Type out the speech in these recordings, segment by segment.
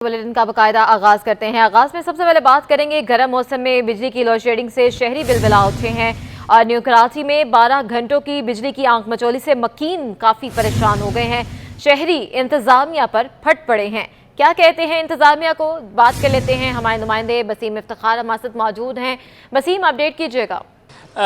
Bulletin का बाकायदा आगाज करते हैं। आगाज में सबसे पहले बात करेंगे गर्म मौसम में बिजली की लोड शेडिंग से शहरी बिलबिला उठे हैं और न्यू कराची में 12 घंटों की बिजली की आंख मचोली से मकीन काफी परेशान हो गए हैं। शहरी इंतजामिया पर फट पड़े हैं। क्या कहते हैं इंतजामिया को, बात कर लेते हैं। हमारे नुमाइंदे बसीम इफ्तिखार हमारे साथ मौजूद हैं। बसीम, अपडेट कीजिएगा।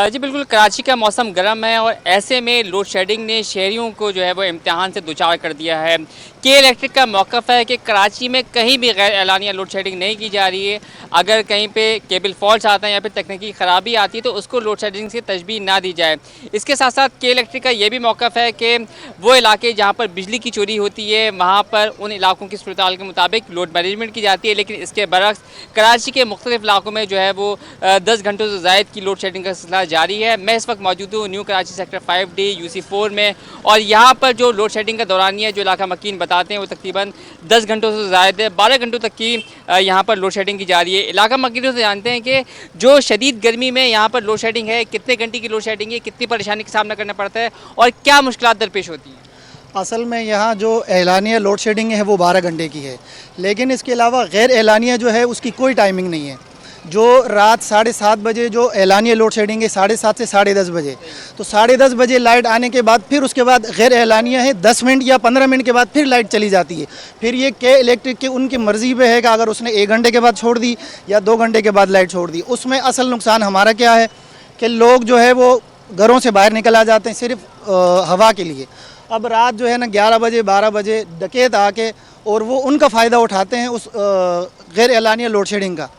जी बिल्कुल, कराची का मौसम गर्म है और ऐसे में लोड शेडिंग ने शहरियों को जो है वो इम्तिहान से दुचार कर दिया है। के इलेक्ट्रिक का मौक़िफ़ है कि कराची में कहीं भी गैर एलानिया लोड शेडिंग नहीं की जा रही है। अगर कहीं पे केबल फॉल्ट आता है या फिर तकनीकी ख़राबी आती है तो उसको लोड शेडिंग से तशबीह ना दी जाए। इसके साथ साथ के इलेक्ट्रिक का ये भी मौक़िफ़ है कि वो इलाके जहाँ पर बिजली की चोरी होती है वहाँ पर उन इलाकों की सूरत के मुताबिक लोड मैनेजमेंट की जाती है, लेकिन इसके बरक्स कराची के मुख्तलिफ इलाकों में जो है वो 10 घंटों से ज़ायद की लोड शेडिंग का सिलसिला जारी है। मैं इस वक्त मौजूद हूँ new Karachi sector 5D UC4 में और यहाँ पर जो लोड शेडिंग का दौरानिया जो इलाका मकीन बताते हैं वो तकरीबन 10 घंटों से ज़ायद है। 12 घंटों तक की यहाँ पर लोड शेडिंग की जा रही है। इलाका मकीनों से जानते हैं कि जो शदीद गर्मी में यहाँ पर लोड शेडिंग है, कितने घंटे की लोड शेडिंग है, कितनी परेशानी का सामना करना पड़ता है और क्या मुश्किलात दरपेश होती हैं। असल में यहाँ जो एलानिया लोड शेडिंग है वो 12 घंटे की है, लेकिन इसके अलावा गैर एलानिया जो है उसकी कोई टाइमिंग नहीं है। जो रात 7:30 बजे जो एलानिया लोड शेडिंग है 7:30 से 10:30 बजे, तो 10:30 बजे लाइट आने के बाद फिर उसके बाद गैर एलानिया है 10 मिनट या 15 मिनट के बाद फिर लाइट चली जाती है। फिर ये के इलेक्ट्रिक की उनकी मर्ज़ी पे है कि अगर उसने 1 घंटे के बाद छोड़ दी या 2 घंटे के बाद लाइट छोड़ दी। उसमें असल नुकसान हमारा क्या है कि लोग जो है वो घरों से बाहर निकल आ जाते हैं सिर्फ हवा के लिए। अब रात जो है ना 11 बजे 12 बजे डकैत आके और वो उनका फ़ायदा उठाते हैं उस गैर एलानिया लोड शेडिंग का।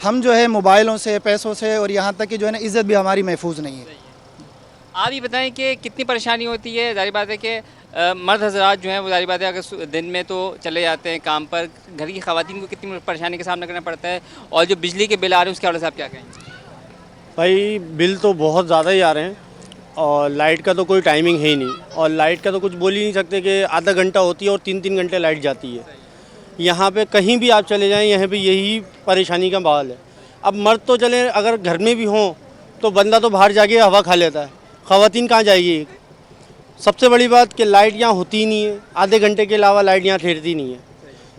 हम जो है मोबाइलों से, पैसों से और यहाँ तक कि जो है ना इज़्ज़त भी हमारी महफूज नहीं है। आप ये बताएं कि कितनी परेशानी होती है। ज़ाहिर बात है कि मर्द हज़रात जो हैं वो ज़ाहिर बात है अगर दिन में तो चले जाते हैं काम पर, घर की ख़वातीन को कितनी परेशानी का सामना करना पड़ता है और जो बिजली के बिल आ रहे हैं उसके हवाले से आप क्या कहेंगे। भाई बिल तो बहुत ज़्यादा ही आ रहे हैं और लाइट का तो कोई टाइमिंग है ही नहीं और लाइट का तो कुछ बोल ही नहीं सकते कि आधा घंटा होती है और 3-3 घंटे लाइट जाती है। यहाँ पे कहीं भी आप चले जाएं यहाँ पे यही परेशानी का माहौल है। अब मर्द तो चले अगर घर में भी हों तो बंदा तो बाहर जाके हवा खा लेता है, ख़वातीन कहाँ जाएगी। सबसे बड़ी बात कि लाइट यहाँ होती ही नहीं है, आधे घंटे के अलावा लाइट यहाँ ठहरती नहीं है।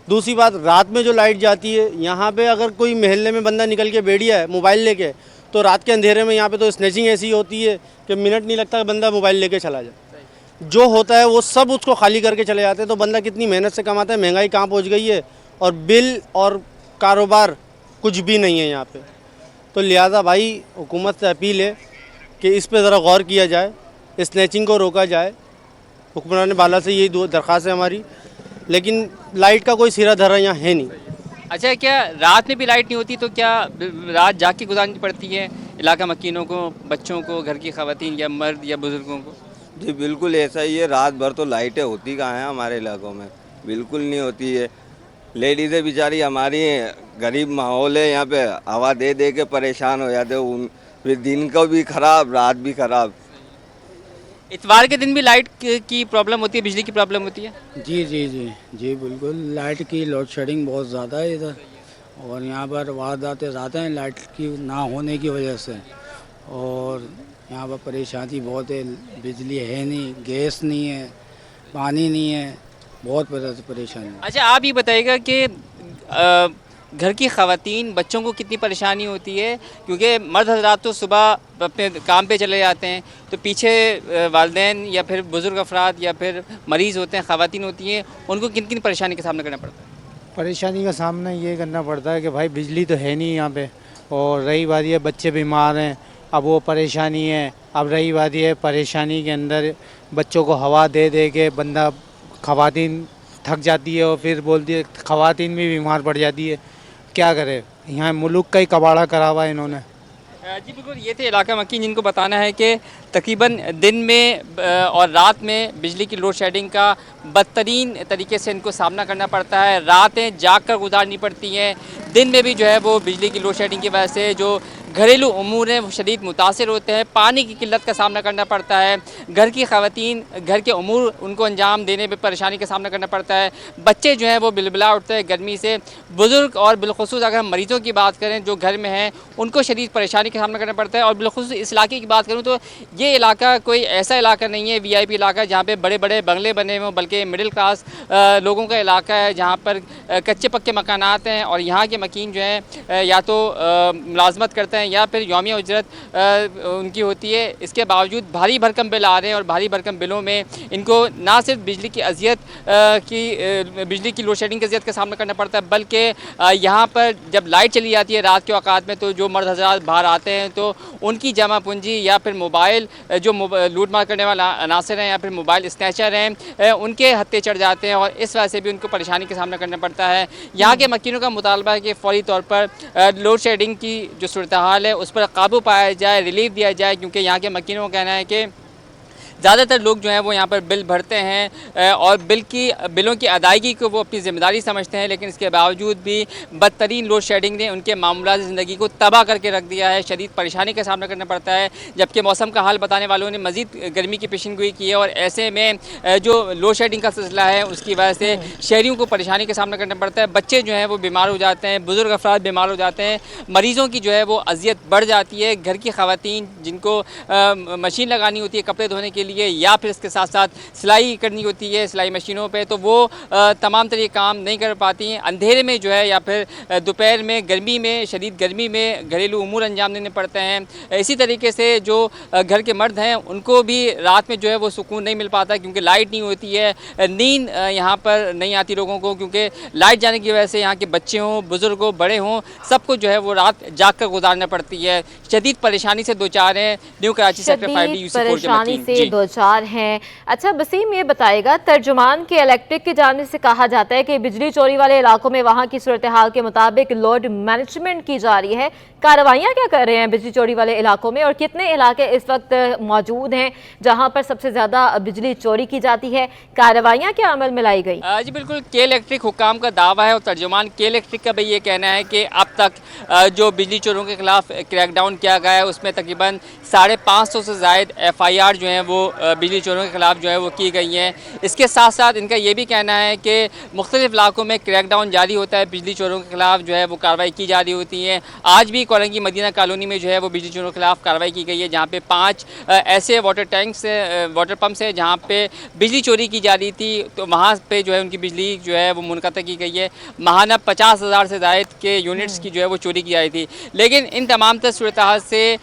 दूसरी बात, रात में जो लाइट जाती है यहाँ पे अगर कोई महल्ले में बंदा निकल के बैठ गया है मोबाइल लेके तो रात के अंधेरे में यहाँ पे तो स्नैचिंग ऐसी होती है कि मिनट नहीं लगता कि बंदा मोबाइल लेके चला जाए। जो होता है वो सब उसको खाली करके चले जाते हैं। तो बंदा कितनी मेहनत से कमाता है, महंगाई कहाँ पहुँच गई है और बिल और कारोबार कुछ भी नहीं है यहाँ पे। तो लिहाजा भाई हुकूमत से अपील है कि इस पे ज़रा गौर किया जाए, स्नैचिंग को रोका जाए। हुक्मरान बाला से यही दरख्वास्त है हमारी, लेकिन लाइट का कोई सिरा धरा यहाँ है नहीं। अच्छा, क्या रात में भी लाइट नहीं होती तो क्या रात जाग के गुजारनी पड़ती है इलाका मकीनों को, बच्चों को, घर की ख़वातीन या मर्द या बुज़ुर्गों को। जी बिल्कुल ऐसा ही है। रात भर तो लाइटें होती कहाँ हैं हमारे इलाकों में, बिल्कुल नहीं होती है। लेडीज़ें बेचारी हमारी गरीब माहौल है, यहाँ पे हवा दे दे के परेशान हो जाते हैं। फिर दिन को भी ख़राब, रात भी ख़राब। इतवार के दिन भी लाइट की प्रॉब्लम होती है, बिजली की प्रॉब्लम होती है। जी बिल्कुल, लाइट की लोड शेडिंग बहुत ज़्यादा है इधर और यहाँ पर वारदातें ज़्यादा हैं लाइट की ना होने की वजह से। और यहाँ पर परेशानी बहुत है, बिजली है नहीं, गैस नहीं है, पानी नहीं है, बहुत परेशानी है। अच्छा, आप ये बताइएगा कि घर की ख़वातीन, बच्चों को कितनी परेशानी होती है, क्योंकि मर्द हज़रात तो सुबह अपने काम पे चले जाते हैं तो पीछे वालिदैन या फिर बुज़ुर्ग अफराद या फिर मरीज़ होते हैं, ख़वातीन होती हैं, उनको किन किन परेशानी का सामना करना पड़ता है। परेशानी का सामना ये करना पड़ता है कि भाई बिजली तो है नहीं यहाँ पे, और रही बात ये बच्चे बीमार हैं, अब वो परेशानी है। अब रही बात ये परेशानी के अंदर बच्चों को हवा दे दे के बंदा, ख़वातीन थक जाती है और फिर बोलती है, ख़वातीन भी बीमार पड़ जाती है। क्या करे, यहाँ मुल्क का ही कबाड़ा करा हुआ है इन्होंने। जी बिल्कुल, ये थे इलाका मकीन जिनको बताना है कि तकरीबन दिन में और रात में बिजली की लोड शेडिंग का बदतरीन तरीके से इनको सामना करना पड़ता है। रातें जाग कर गुजारनी पड़ती हैं, दिन में भी जो है वो बिजली की लोड शेडिंग की वजह से जो گھریلو امور ہیں وہ شدید متاثر ہوتے ہیں، پانی کی قلت کا سامنا کرنا پڑتا ہے، گھر کی خواتین گھر کے امور ان کو انجام دینے میں پریشانی کا سامنا کرنا پڑتا ہے، بچے جو ہیں وہ بلبلا اٹھتے ہیں گرمی سے، بزرگ اور بالخصوص اگر ہم مریضوں کی بات کریں جو گھر میں ہیں ان کو شدید پریشانی کا سامنا کرنا پڑتا ہے۔ اور بالخصوص اس علاقے کی بات کروں تو یہ علاقہ کوئی ایسا علاقہ نہیں ہے وی آئی پی علاقہ جہاں پہ بڑے بڑے بنگلے بنے ہوں، بلکہ مڈل کلاس لوگوں کا علاقہ ہے جہاں پر کچے پکے مکانات ہیں، اور یہاں کے مکین جو ہیں یا تو ملازمت کرتے ہیں یا پھر یومیہ اجرت ان کی ہوتی ہے۔ اس کے باوجود بھاری بھرکم بل آ رہے ہیں، اور بھاری بھرکم بلوں میں ان کو نہ صرف بجلی کی لوڈ شیڈنگ کی اذیت کا سامنا کرنا پڑتا ہے، بلکہ یہاں پر جب لائٹ چلی جاتی ہے رات کے اوقات میں تو جو مرد حضرات باہر آتے ہیں تو ان کی جمع پونجی یا پھر موبائل جو لوٹ مار کرنے والا عناصر ہیں یا پھر موبائل اسنیچر ہیں ان کے ہتھے چڑھ جاتے ہیں، اور اس وجہ سے بھی ان کو پریشانی کا سامنا کرنا پڑتا ہے۔ یہاں کے مکینوں کا مطالبہ ہے کہ فوری طور پر لوڈ شیڈنگ کی جو صورتحال ہے اس پر قابو پایا جائے، ریلیف دیا جائے، کیونکہ یہاں کے مکینوں کا کہنا ہے کہ زیادہ تر لوگ جو ہیں وہ یہاں پر بل بھرتے ہیں اور بلوں کی ادائیگی کو وہ اپنی ذمہ داری سمجھتے ہیں، لیکن اس کے باوجود بھی بدترین لوڈ شیڈنگ نے ان کے معاملات زندگی کو تباہ کر کے رکھ دیا ہے، شدید پریشانی کا سامنا کرنا پڑتا ہے۔ جبکہ موسم کا حال بتانے والوں نے مزید گرمی کی پیشن گوئی کی ہے، اور ایسے میں جو لوڈ شیڈنگ کا سلسلہ ہے اس کی وجہ سے شہریوں کو پریشانی کا سامنا کرنا پڑتا ہے، بچے جو ہیں وہ بیمار ہو جاتے ہیں، بزرگ افراد بیمار ہو جاتے ہیں، مریضوں کی جو ہے وہ اذیت بڑھ جاتی ہے، گھر کی خواتین جن کو مشین لگانی ہوتی ہے کپڑے دھونے کے لیے یا پھر اس کے ساتھ ساتھ سلائی کرنی ہوتی ہے سلائی مشینوں پہ، تو وہ تمام طرح کام نہیں کر پاتی ہیں، اندھیرے میں جو ہے یا پھر دوپہر میں گرمی میں شدید گرمی میں گھریلو امور انجام دینے پڑتے ہیں۔ اسی طریقے سے جو گھر کے مرد ہیں ان کو بھی رات میں جو ہے وہ سکون نہیں مل پاتا کیونکہ لائٹ نہیں ہوتی ہے، نیند یہاں پر نہیں آتی لوگوں کو، کیونکہ لائٹ جانے کی وجہ سے یہاں کے بچے ہوں بزرگ ہوں بڑے ہوں سب کو جو ہے وہ رات جاگ کر گزارنا پڑتی ہے، شدید پریشانی سے دوچار ہیں new Karachi sector 5D UC4 کے پریشانی مکین۔ سے دوچار ہیں۔ اچھا بسیم یہ بتائے گا، ترجمان کے الیکٹرک کی جانب سے کہا جاتا ہے کہ بجلی چوری والے علاقوں میں وہاں کی صورتحال کے مطابق لوڈ مینجمنٹ کی جا رہی ہے، کارروائیاں کیا کر رہے ہیں بجلی چوری والے علاقوں میں، اور کتنے علاقے اس وقت موجود ہیں جہاں پر سب سے زیادہ بجلی چوری کی جاتی ہے، کارروائیاں کیا عمل میں لائی گئی؟ جی بالکل، کے الیکٹرک حکام کا دعویٰ ہے اور ترجمان کے الیکٹرک کا بھی یہ کہنا ہے کہ اب تک جو بجلی چوروں کے خلاف کریک ڈاؤن کیا گیا ہے اس میں تقریباً 550 سے زائد FIR جو ہیں وہ بجلی چوروں کے خلاف جو ہے وہ کی گئی ہیں۔ اس کے ساتھ ساتھ ان کا یہ بھی کہنا ہے کہ مختلف علاقوں میں کریک ڈاؤن جاری ہوتا ہے، بجلی چوروں کے خلاف جو ہے وہ کارروائی کی جا رہی ہوتی ہے۔ آج بھی کولنگی مدینہ کالونی میں جو ہے وہ بجلی چوروں کے خلاف کارروائی کی گئی ہے، جہاں پہ 5 ایسے واٹر پمپس ہیں جہاں پہ بجلی چوری کی جا رہی تھی، تو وہاں پہ جو ہے ان کی بجلی جو ہے وہ منقطع کی گئی ہے۔ ماہانہ 50,000 سے زائد کے یونٹس کی جو ہے وہ چوری کی جا رہی تھی، لیکن ان تمام تر صورتحال سے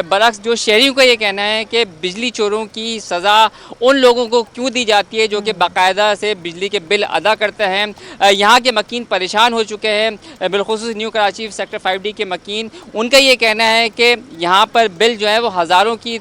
برعکس جو شہریوں کا یہ کہنا ہے کہ بجلی چوروں کی سزا ان لوگوں کو کیوں دی جاتی ہے جو کہ باقاعدہ سے بجلی کے بل ادا کرتے ہیں۔ یہاں کے مکین پریشان ہو چکے ہیں، بالخصوص نیو کراچی سیکٹر 5D کے مکین، ان کا یہ کہنا ہے کہ یہاں پر بل جو ہے وہ ہزاروں کی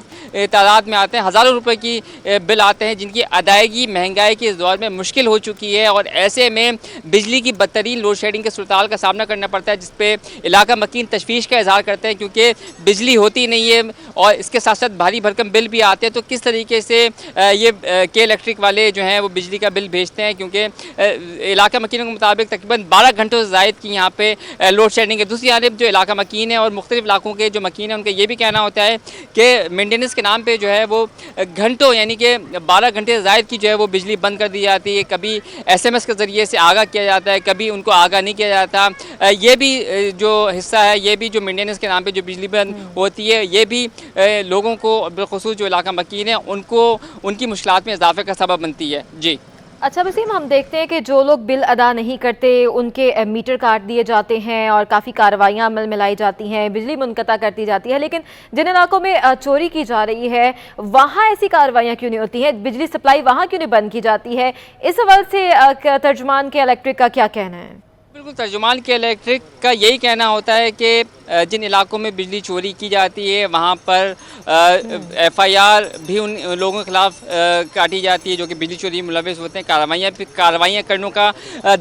تعداد میں آتے ہیں، ہزاروں روپے کی بل آتے ہیں جن کی ادائیگی مہنگائی کے اس دور میں مشکل ہو چکی ہے، اور ایسے میں بجلی کی بدترین لوڈ شیڈنگ کے صورتحال کا سامنا کرنا پڑتا ہے، جس پہ علاقہ مکین تشویش کا اظہار کرتے ہیں کیونکہ بجلی ہوتی نہیں ہے اور اس کے ساتھ ساتھ بھاری بھرکم بل بھی آتے ہیں۔ تو کس طریقے سے یہ کے الیکٹرک والے جو ہیں وہ بجلی کا بل بھیجتے ہیں، کیونکہ علاقہ مکینوں کے مطابق تقریباً 12 گھنٹوں سے زائد کی یہاں پہ لوڈ شیڈنگ ہے۔ دوسری جانب جو علاقہ مکین ہے اور مختلف علاقوں کے جو مکین ہیں ان کا یہ بھی کہنا ہوتا ہے کہ مینٹیننس کے نام پہ جو ہے وہ گھنٹوں یعنی کہ 12 گھنٹے سے زائد کی جو ہے وہ بجلی بند کر دی جاتی ہے، کبھی SMS کے ذریعے سے آگاہ کیا جاتا ہے، کبھی ان کو آگاہ نہیں کیا جاتا۔ یہ بھی جو حصہ ہے، یہ بھی جو مینٹیننس کے نام پہ جو بجلی بند ہوتی ہے، یہ بھی لوگوں کو بالخصوص جو علاقہ مکین ہے ان کو ان کی مشکلات میں اضافے کا سبب بنتی ہے۔ جی اچھا وسیم، ہم دیکھتے ہیں کہ جو لوگ بل ادا نہیں کرتے ان کے میٹر کاٹ دیے جاتے ہیں اور کافی کارروائیاں عمل میں لائی جاتی ہیں، بجلی منقطع کر دی جاتی ہے، لیکن جن علاقوں میں چوری کی جا رہی ہے وہاں ایسی کارروائیاں کیوں نہیں ہوتی ہیں، بجلی سپلائی وہاں کیوں نہیں بند کی جاتی ہے؟ اس حوالے سے ترجمان کے الیکٹرک کا کیا کہنا ہے؟ بالکل، ترجمان کے الیکٹرک کا یہی کہنا ہوتا ہے کہ جن علاقوں میں بجلی چوری کی جاتی ہے وہاں پر FIR بھی ان لوگوں کے خلاف کاٹی جاتی ہے جو کہ بجلی چوری میں ملوث ہوتے ہیں، کارروائیاں کرنے کا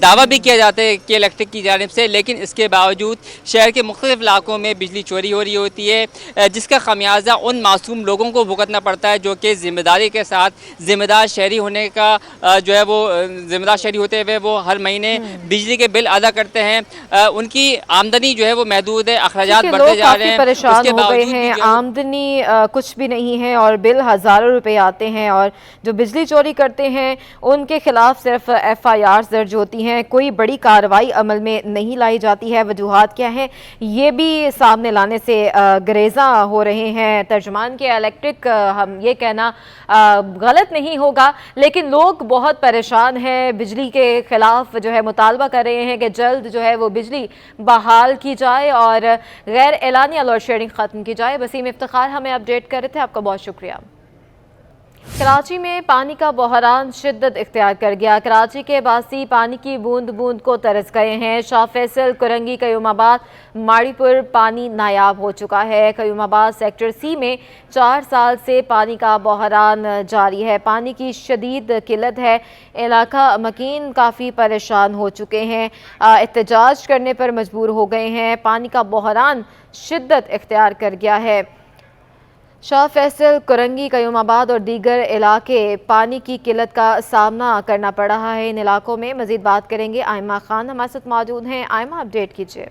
دعویٰ بھی کیا جاتا ہے کہ الیکٹرک کی جانب سے، لیکن اس کے باوجود شہر کے مختلف علاقوں میں بجلی چوری ہو رہی ہوتی ہے، جس کا خمیازہ ان معصوم لوگوں کو بھگتنا پڑتا ہے جو کہ ذمہ داری کے ساتھ ذمہ دار شہری ہونے کا جو ہے وہ ذمہ دار شہری ہوتے ہوئے وہ ہر مہینے بجلی کے بل ادا کرتے ہیں ان کی آمدنی جو ہے وہ محدود ہے, اخراجات کیونکہ بڑھتے لوگ جا رہے کافی ہیں. پریشان اس کے ہو گئے باوجود بھی ہیں, جو ہے آمدنی کچھ بھی نہیں ہے اور بل ہزاروں روپے آتے ہیں, اور جو بجلی چوری کرتے ہیں ان کے خلاف صرف FIR درج ہوتی ہیں, کوئی بڑی کارروائی عمل میں نہیں لائی جاتی ہے. وجوہات کیا ہیں یہ بھی سامنے لانے سے گریزاں ہو رہے ہیں. ترجمان کے الیکٹرک ہم یہ کہنا غلط نہیں ہوگا, لیکن لوگ بہت پریشان ہیں, بجلی کے خلاف جو ہے مطالبہ کر رہے ہیں کہ جلد جو ہے وہ بجلی بحال کی جائے اور غیر اعلانیہ لوڈ شیڈنگ ختم کی جائے. وسیم افتخار ہمیں اپڈیٹ کر رہے تھے, آپ کا بہت شکریہ. کراچی میں پانی کا بحران شدت اختیار کر گیا. کراچی کے باسی پانی کی بوند بوند کو ترس گئے ہیں. شاہ فیصل, کرنگی, قیوم آباد, ماڑی پور پانی نایاب ہو چکا ہے. قیوم آباد سیکٹر C میں 4 سال سے پانی کا بحران جاری ہے. پانی کی شدید قلت ہے. علاقہ مکین کافی پریشان ہو چکے ہیں, احتجاج کرنے پر مجبور ہو گئے ہیں. پانی کا بحران شدت اختیار کر گیا ہے. شاہ فیصل, کرنگی, قیوم آباد اور دیگر علاقے پانی کی قلت کا سامنا کرنا پڑ رہا ہے. ان علاقوں میں مزید بات کریں گے آئمہ خان ہمارے ساتھ موجود ہیں. آئمہ, اپڈیٹ کیجیے.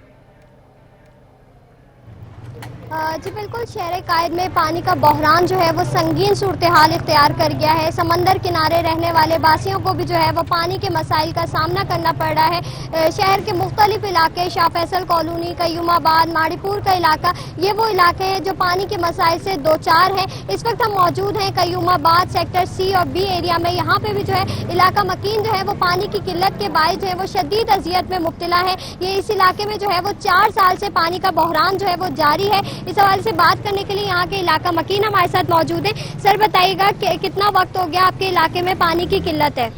جی بالکل, شہر قائد میں پانی کا بحران جو ہے وہ سنگین صورتحال اختیار کر گیا ہے. سمندر کنارے رہنے والے باسیوں کو بھی جو ہے وہ پانی کے مسائل کا سامنا کرنا پڑ رہا ہے. شہر کے مختلف علاقے, شاہ فیصل کالونی, قیوم آباد, ماڑی پور کا علاقہ, یہ وہ علاقے ہیں جو پانی کے مسائل سے دوچار ہیں. اس وقت ہم موجود ہیں قیوم آباد سیکٹر C اور B ایریا میں. یہاں پہ بھی جو ہے علاقہ مکین جو ہے وہ پانی کی قلت کے باعث جو ہے وہ شدید اذیت میں مبتلا ہے. یہ اس علاقے میں جو ہے وہ 4 سال سے پانی کا بحران جو ہے وہ جاری ہے. اس حوالے سے بات کرنے کے لیے یہاں کے علاقہ مکین ہمارے ساتھ موجود ہیں. سر بتائیے گا کہ کتنا وقت ہو گیا آپ کے علاقے میں پانی کی قلت ہے؟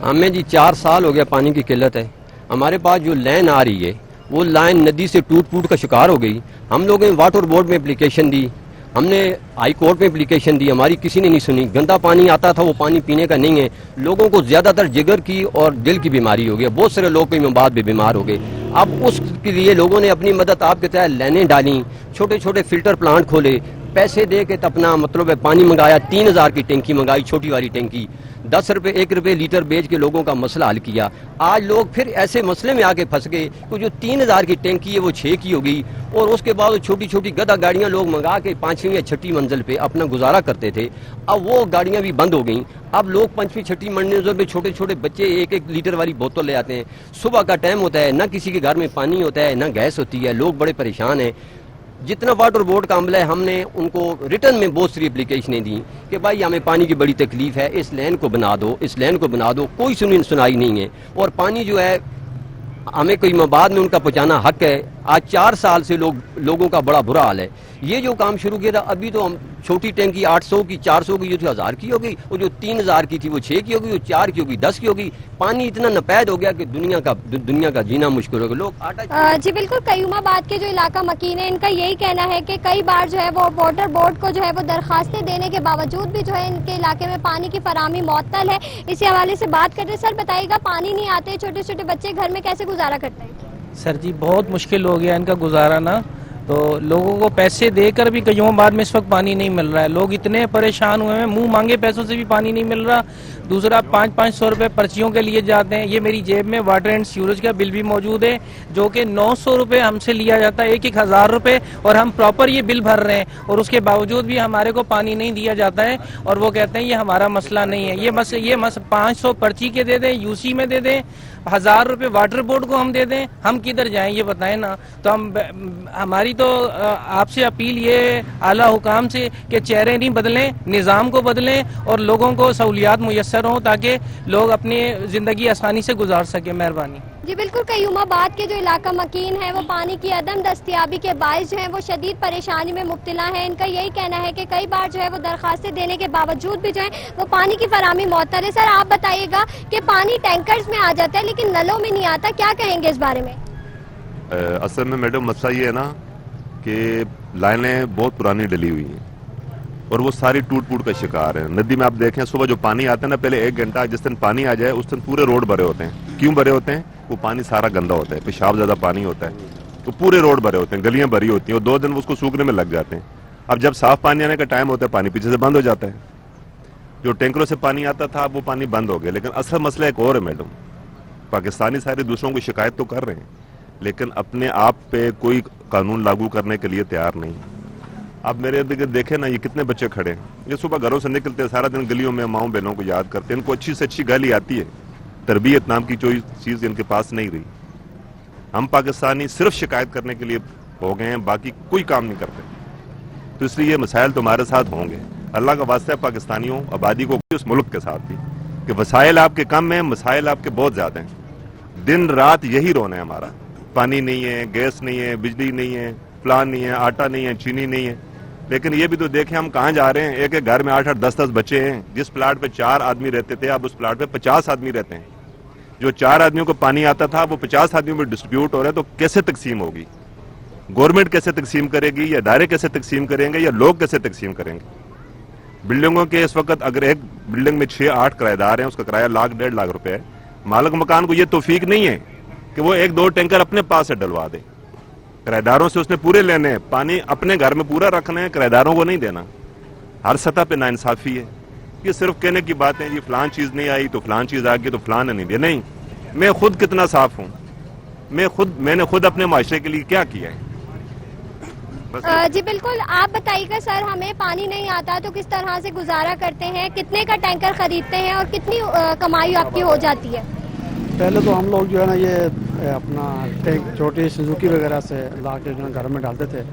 ہمیں جی 4 سال ہو گیا پانی کی قلت ہے. ہمارے پاس جو لائن آ رہی ہے وہ لائن ندی سے ٹوٹ کا شکار ہو گئی. ہم لوگوں نے واٹر بورڈ میں اپلیکیشن دی, ہم نے ہائی کورٹ میں اپلیکیشن دی, ہماری کسی نے نہیں سنی. گندا پانی آتا تھا, وہ پانی پینے کا نہیں ہے. لوگوں کو زیادہ تر جگر کی اور دل کی بیماری ہو گئی. بہت سارے لوگ قیوم آباد بھی بیمار ہو گئے. اب اس کے لیے لوگوں نے اپنی مدد آپ کے تحت لائنیں ڈالیں, چھوٹے چھوٹے فلٹر پلانٹ کھولے, پیسے دے کے اپنا مطلب ہے پانی منگایا. 3000 کی ٹینکی منگائی, چھوٹی والی ٹینکی, 10 روپے 1 روپے لیٹر بیچ کے لوگوں کا مسئلہ حل کیا. آج لوگ پھر ایسے مسئلے میں آ کے پھنس گئے کہ جو 3000 کی ٹینکی ہے وہ 6 کی ہو گئی. اور اس کے بعد چھوٹی چھوٹی گدا گاڑیاں لوگ منگا کے 5ویں یا 6ٹھی منزل پہ اپنا گزارا کرتے تھے. اب وہ گاڑیاں بھی بند ہو گئیں. اب لوگ 5ویں 6ٹھی منزل پہ چھوٹے چھوٹے بچے 1 لیٹر والی بوتل لے آتے ہیں. صبح کا ٹائم ہوتا ہے, نہ کسی کے گھر میں پانی ہوتا ہے, نہ گیس ہوتی ہے. لوگ بڑے پریشان ہیں. جتنا واٹر بورڈ کا عملہ ہے ہم نے ان کو ریٹرن میں بہت ساری اپلیکیشنیں دیں کہ بھائی ہمیں پانی کی بڑی تکلیف ہے, اس لین کو بنا دو, اس لین کو بنا دو. کوئی سنائی نہیں ہے. اور پانی جو ہے ہمیں قیوم آباد میں ان کا پہنچانا حق ہے. آج 4 سال سے لوگوں کا بڑا برا حال ہے. یہ جو کام شروع کیا تھا, ابھی تو ہم چھوٹی ٹینکی 800 کی 400 کی جو تھی 1000 کی ہو گئی, اور جو 3000 کی تھی وہ 6 کی ہو گئی, وہ 4 کی ہو گئی, 10 کی ہو گئی. پانی اتنا ناپید ہو گیا کہ دنیا کا جینا مشکل ہو گیا. لوگ جی بالکل, قیوم آباد کے جو علاقہ مکین ہے ان کا یہی کہنا ہے کہ کئی بار جو ہے وہ واٹر بورڈ کو جو ہے وہ درخواستیں دینے کے باوجود بھی جو ہے ان کے علاقے میں پانی کی فراہمی معطل ہے. اسی حوالے سے بات کرتے ہیں. سر بتائیے گا, پانی نہیں آتے, چھوٹے چھوٹے بچے گھر میں کیسے گزارا کرتے ہیں؟ سر جی بہت مشکل ہو گیا ان کا گزارا نا. تو لوگوں کو پیسے دے کر بھی قیوم آباد میں اس وقت پانی نہیں مل رہا ہے. لوگ اتنے پریشان ہوئے ہیں, منہ مانگے پیسوں سے بھی پانی نہیں مل رہا. دوسرا 500 روپے پرچیوں کے لیے جاتے ہیں. یہ میری جیب میں واٹر اینڈ سیوریج کا بل بھی موجود ہے جو کہ 900 روپے ہم سے لیا جاتا ہے, 1000 روپے, اور ہم پراپر یہ بل بھر رہے ہیں, اور اس کے باوجود بھی ہمارے کو پانی نہیں دیا جاتا ہے. اور وہ کہتے ہیں یہ ہمارا مسئلہ نہیں ہے. یہ 500 پرچی کے دے دیں, UC میں دے دیں, 1000 روپے واٹر بورڈ کو ہم دے دیں. ہم کدھر جائیں یہ بتائیں نا. تو ہماری تو آپ سے اپیل یہ اعلیٰ حکام سے کہ چہرے نہیں بدلیں, نظام کو بدلیں اور لوگوں کو سہولیات میسر ہوں تاکہ لوگ اپنی زندگی آسانی سے گزار سکیں. مہربانی. جی بالکل, قیوم آباد کے جو علاقہ مکین ہے وہ پانی کی عدم دستیابی کے باعث جو ہے وہ شدید پریشانی میں مبتلا ہے. ان کا یہی کہنا ہے کہ کئی بار جو ہے وہ درخواستیں دینے کے باوجود بھی جو ہے وہ پانی کی فراہمی معطل ہے. سر آپ بتائیے گا کہ پانی ٹینکرز میں آ جاتا ہے لیکن نلوں میں نہیں آتا, کیا کہیں گے اس بارے میں؟ اصل میں میڈم مسئلہ یہ ہے نا کہ لائنیں بہت پرانی ڈلی ہوئی ہیں اور وہ ساری ٹوٹ کا شکار ہیں. ندی میں آپ دیکھیں صبح جو پانی آتا ہے نا, پہلے 1 گھنٹہ جس دن پانی آ جائے اس دن پورے روڈ بھرے ہوتے ہیں. کیوں بھرے ہوتے ہیں؟ وہ پانی سارا گندا ہوتا ہے, پیشاب زیادہ پانی ہوتا ہے, تو پورے روڈ بھرے ہوتے ہیں, گلیاں بھری ہوتی ہیں, اور 2 دن اس کو سوکھنے میں لگ جاتے ہیں. اب جب صاف پانی آنے کا ٹائم ہوتا ہے پانی پیچھے سے بند ہو جاتا ہے. جو ٹینکروں سے پانی آتا تھا وہ پانی بند ہو گیا. لیکن اصل مسئلہ ایک اور ہے میڈم, पाकिस्तानी सारे दूसरों की शिकायत तो कर रहे हैं, लेकिन अपने आप पे कोई कानून लागू करने के लिए तैयार नहीं। अब मेरे इर्द गिर्द देखें ना, ये कितने बच्चे खड़े हैं, ये सुबह घरों से निकलते हैं, सारा दिन गलियों में माँओं बहनों को याद करते हैं, इनको अच्छी से अच्छी गाली आती है, तरबियत नाम की कोई चीज़ इनके पास नहीं रही। हम पाकिस्तानी सिर्फ शिकायत करने के लिए हो गए हैं, बाकी कोई काम नहीं करते। तो इसलिए ये मसाइल तुम्हारे साथ होंगे। अल्लाह का वास्ता है पाकिस्तानियों, आबादी को, उस मुल्क के साथ भी, कि वसाइल आपके कम हैं, मसाइल आपके बहुत ज़्यादा हैं। दिन रात यही रोना है हमारा, पानी नहीं है, गैस नहीं है, बिजली नहीं है, प्लान नहीं है, आटा नहीं है, चीनी नहीं है। लेकिन ये भी तो देखें हम कहाँ जा रहे हैं। एक एक घर में 8-8, 10-10 बच्चे हैं। जिस प्लाट पे 4 आदमी रहते थे, अब उस प्लाट पे 50 आदमी रहते हैं। जो 4 आदमियों को पानी आता था वो 50 आदमियों में डिस्ट्रीब्यूट हो रहा है। तो कैसे तकसीम होगी? गवर्नमेंट कैसे तकसीम करेगी, या इदारे कैसे तकसीम करेंगे, या लोग कैसे तकसीम करेंगे? बिल्डिंगों के इस वक्त अगर एक बिल्डिंग में 6-8 किराएदार हैं, उसका किराया लाख-1.5 लाख रुपए है। मालिक मकान को ये तौफीक नहीं है कि वो 1-2 टैंकर अपने पास से डलवा दे। किराएदारों से उसने पूरे लेने हैं, पानी अपने घर में पूरा रखना है, किराएदारों को नहीं देना। हर सतह पे नाइंसाफी है। ये सिर्फ कहने की बात है, ये फलान चीज नहीं आई तो फलान चीज आ गई तो फलान ने नहीं दिया। नहीं, मैं खुद कितना साफ हूँ, मैंने खुद अपने माशरे के लिए क्या किया है। जी बिल्कुल, आप बताइएगा सर, हमें पानी नहीं आता तो किस तरह से गुजारा करते हैं, कितने का टैंकर खरीदते हैं और कितनी कमाई आपकी हो जाती है? पहले तो हम लोग जो है ना ये अपना टैंक छोटी सुजुकी वगैरह से ला के जो है घर में डालते थे,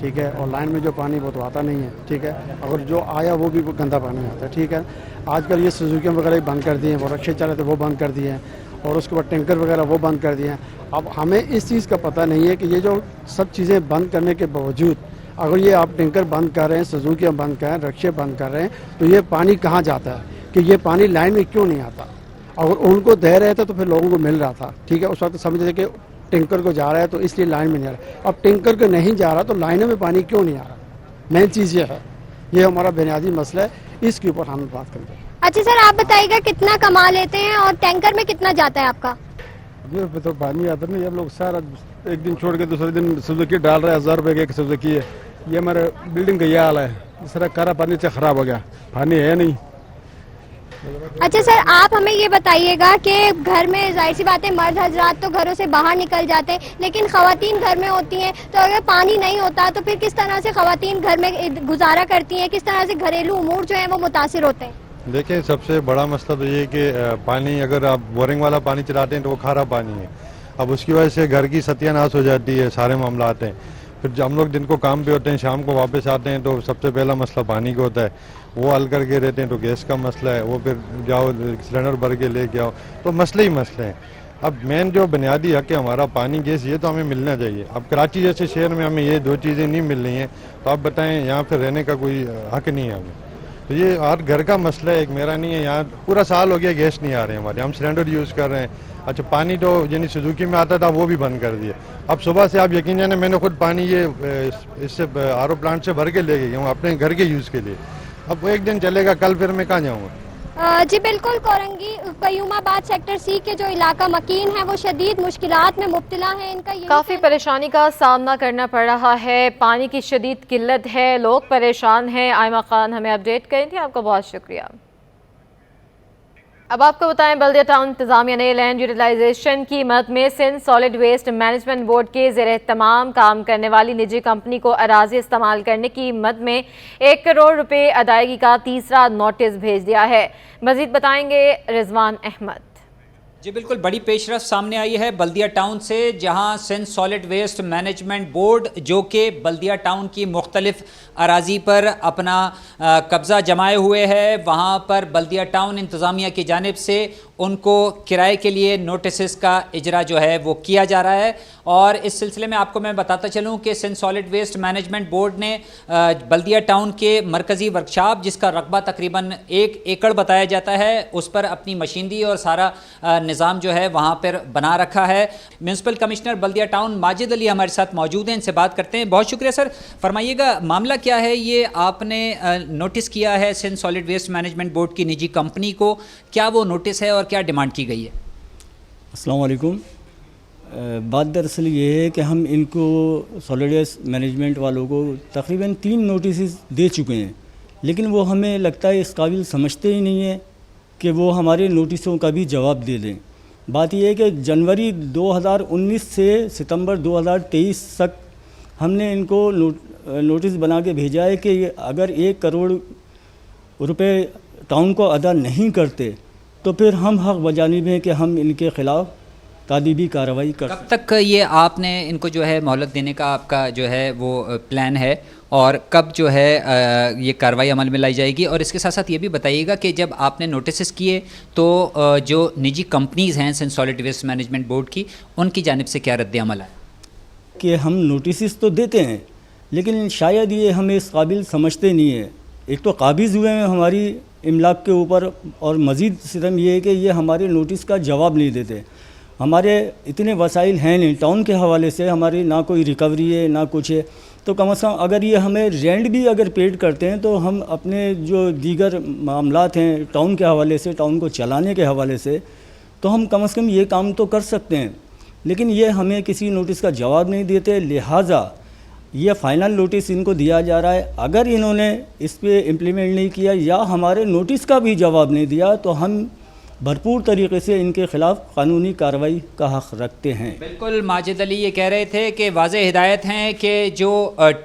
ठीक है, और लाइन में जो पानी वो तो आता नहीं है, ठीक है, अगर जो आया वो भी गंदा पानी आता है, ठीक है। आजकल ये सुजुकी वगैरह बंद कर दिए हैं, वो रक्शे चले थे वो बंद कर दिए हैं, और उसके बाद टैंकर वगैरह वो बंद कर दिए हैं। अब हमें इस चीज़ का पता नहीं है कि ये जो सब चीज़ें बंद करने के बावजूद अगर ये आप टैंकर बंद कर रहे हैं, सुजुकी बंद कर रहे हैं, रक्शे बंद कर रहे हैं, तो ये पानी कहाँ जाता है, कि ये पानी लाइन में क्यों नहीं आता? अगर उनको दे रहे थे तो फिर लोगों को मिल रहा था, ठीक है, उस वक्त समझ रहे कि टैंकर को जा रहा है तो इसलिए लाइन में नहीं आ रहा। अब टैंकर को नहीं जा रहा तो लाइनों में पानी क्यों नहीं आ रहा? मेन चीज़ ये है, ये हमारा बुनियादी मसला है, इसके ऊपर हम बात करेंगे। अच्छा सर, आप बताइएगा कितना कमा लेते हैं और टैंकर में कितना जाता है आपका? ये तो पानी आता नहीं, हम लोग सारा एक दिन छोड़ के दूसरे दिन सुजुकी डाल रहे हैं, 1000 रुपये की एक सुजुकी है। ये हमारे बिल्डिंग का ये हाल है, इस तरह कारा पानी से खराब हो गया, पानी है नहीं। अच्छा सर, आप हमें ये बताइएगा कि घर में जाहिर सी बात है मर्द हजरात तो घरों से बाहर निकल जाते हैं, लेकिन खवातीन घर में होती हैं, तो अगर पानी नहीं होता तो फिर किस तरह से खवातीन घर में गुजारा करती हैं, किस तरह से घरेलू उमूर जो है वो मुतासिर होते हैं? देखिए, सबसे बड़ा मसला तो ये कि पानी अगर आप बोरिंग वाला पानी चलाते हैं तो वो खारा पानी है। अब उसकी वजह से घर की सत्यानाश हो जाती है, सारे मामला आते हैं। फिर जब हम लोग दिन को काम पे होते हैं, शाम को वापस आते हैं, तो सबसे पहला मसला पानी का होता है, वो हल करके रहते हैं। तो गैस का मसला है, वो फिर जाओ सिलेंडर भर के लेके आओ, तो मसले ही मसले हैं। अब मेन जो बुनियादी हक है हमारा पानी गैस, ये तो हमें मिलना चाहिए। अब कराची जैसे शहर में हमें ये 2 चीज़ें नहीं मिल रही हैं, तो आप बताएं यहाँ पर रहने का कोई हक नहीं है हमें। तो ये हर घर का मसला है, एक मेरा नहीं है। यहाँ पूरा साल हो गया गैस नहीं आ रहे हमारे, हम सिलेंडर यूज़ कर रहे हैं। अच्छा, पानी तो यानी सुजुकी में आता था वो भी बंद कर दिया। अब सुबह से आप यकीन जाने मैंने खुद पानी ये इससे आरओ प्लांट से भर के ले गया हूँ अपने घर के यूज़ के लिए। अब वो एक दिन चलेगा, कल फिर मैं कहाँ जाऊँगा? जी बिल्कुल, कोरंगी कयूमाबाद सेक्टर सी के जो इलाका मकीन है वो शदीद मुश्किलात में मुब्तला है। इनका काफ़ी परेशानी का सामना करना पड़ रहा है, पानी की शदीद किल्लत है, लोग परेशान हैं। आयमा खान हमें अपडेट करी थी, आपका बहुत शुक्रिया। अब आपको बताएं, बल्दिया टाउन इंतजामिया ने लैंड यूटिलाइजेशन की मद में Sindh solid waste management board के ज़ेर एहतमाम काम करने वाली निजी कंपनी को अराज़ी इस्तेमाल करने की मद में 1 करोड़ रुपए अदायगी का तीसरा नोटिस भेज दिया है। मज़ीद बताएंगे रिजवान अहमद। जी बिल्कुल, बड़ी पेशरफ सामने आई है बल्दिया टाउन से, जहां Sindh solid waste management board जो कि बल्दिया टाउन की मुख्तलिफ अराजी पर अपना कब्ज़ा जमाए हुए है, वहां पर बल्दिया टाउन इंतज़ामिया की जानिब से उनको किराए के लिए नोटिस का इजरा जो है वो किया जा रहा है। और इस सिलसिले में आपको मैं बताता चलूँ कि Sindh solid waste management board ने बल्दिया टाउन के मरकज़ी वर्कशॉप, जिसका रकबा तकरीबन 1 एकड़ बताया जाता है, उस पर अपनी मशीनरी और सारा निज़ाम जो है वहाँ पर बना रखा है। म्यूनसिपल कमिश्नर बल्दिया टाउन माजिद अली हमारे साथ मौजूद हैं, इनसे बात करते हैं। बहुत शुक्रिया सर, फरमाइएगा मामला क्या है? ये आपने नोटिस किया है Sindh solid waste management board की निजी कंपनी को, क्या वो नोटिस है और क्या डिमांड की गई है? अस्सलाम वालेकुम। बात दरअसल ये है कि हम इनको सॉलिड वेस्ट मैनेजमेंट वालों को तकरीबन 3 नोटिस दे चुके हैं, लेकिन वो हमें लगता है इस काबिल समझते ही नहीं है कि वो हमारे नोटिसों का भी जवाब दे दें। बात यह है कि जनवरी 2019 से सितंबर 2023 तक हमने इनको नोटिस बना के भेजा है कि अगर 1 करोड़ रुपए टाउन को अदा नहीं करते तो फिर हम हक बजानिब हैं कि हम इनके ख़िलाफ़ तादीबी कार्रवाई कर। कब तक ये आपने इनको जो है मोहलत देने का आपका जो है वो प्लान है, और कब जो है ये कार्रवाई अमल में लाई जाएगी? और इसके साथ साथ ये भी बताइएगा कि जब आपने नोटिस किए तो जो निजी कंपनीज़ हैं Sindh solid waste management board की, उनकी जानिब से क्या रद्द अमल आया? कि हम नोटिस तो देते हैं लेकिन शायद ये हमें इस काबिल समझते नहीं है। एक तो काबिज़ हुए हैं हमारी इमलाक के ऊपर, और मज़ीद सितम ये है कि ये हमारे नोटिस का जवाब नहीं देते। हमारे इतने वसाइल हैं नहीं, टाउन के हवाले से हमारी ना कोई रिकवरी है ना कुछ है, तो कम अज़ कम अगर ये हमें रेंट भी अगर पेड करते हैं तो हम अपने जो दीगर मामलात हैं टाउन के हवाले से, टाउन को चलाने के हवाले से, तो हम कम अज़ कम ये काम तो कर सकते हैं। लेकिन ये हमें किसी नोटिस का जवाब नहीं देते, लिहाजा ये फ़ाइनल नोटिस इनको दिया जा रहा है। अगर इन्होंने इस पे इम्प्लीमेंट नहीं किया या हमारे नोटिस का भी जवाब नहीं दिया तो हम भरपूर तरीके से इनके ख़िलाफ़ कानूनी कार्रवाई का हक़ रखते हैं। बिल्कुल, माजिद अली ये कह रहे थे कि वाज़ेह हिदायत हैं कि जो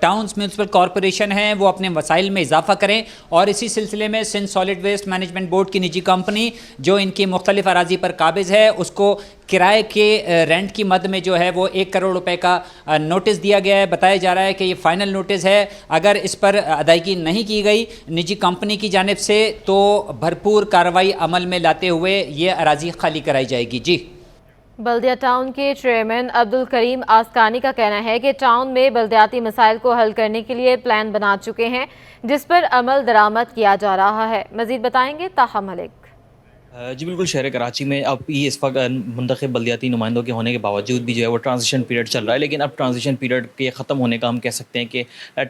टाउन्स म्यूनसिपल कॉरपोरेशन हैं वो अपने वसाइल में इजाफा करें, और इसी सिलसिले में Sindh solid waste management board की निजी कंपनी जो इनकी मुख्तलिफ अराज़ी पर काबिज़ है उसको किराए के रेंट की मद में जो है वो 1 करोड़ रुपए का नोटिस दिया गया है। बताया जा रहा है कि ये फ़ाइनल नोटिस है, अगर इस पर अदायगी नहीं की गई निजी कंपनी की जानिब से तो भरपूर कार्रवाई अमल में लाते हुए ये अराज़ी खाली कराई जाएगी। जी, बल्दिया टाउन के चेयरमैन अब्दुल करीम आस्कानी का कहना है कि टाउन में बल्दियाती मसाइल को हल करने के लिए प्लान बना चुके हैं जिस पर अमल दरामद किया जा रहा है। मज़ीद बताएंगे ताहा मलिक। जी बिल्कुल, शहर कराची में अब ये इस वक्त मुंतखब बल्दियाती नुमाइंदों के होने के बावजूद भी जो है वो ट्रांजिशन पीरियड चल रहा है, लेकिन अब ट्रांजिशन पीरियड के ख़त्म होने का हम कह सकते हैं कि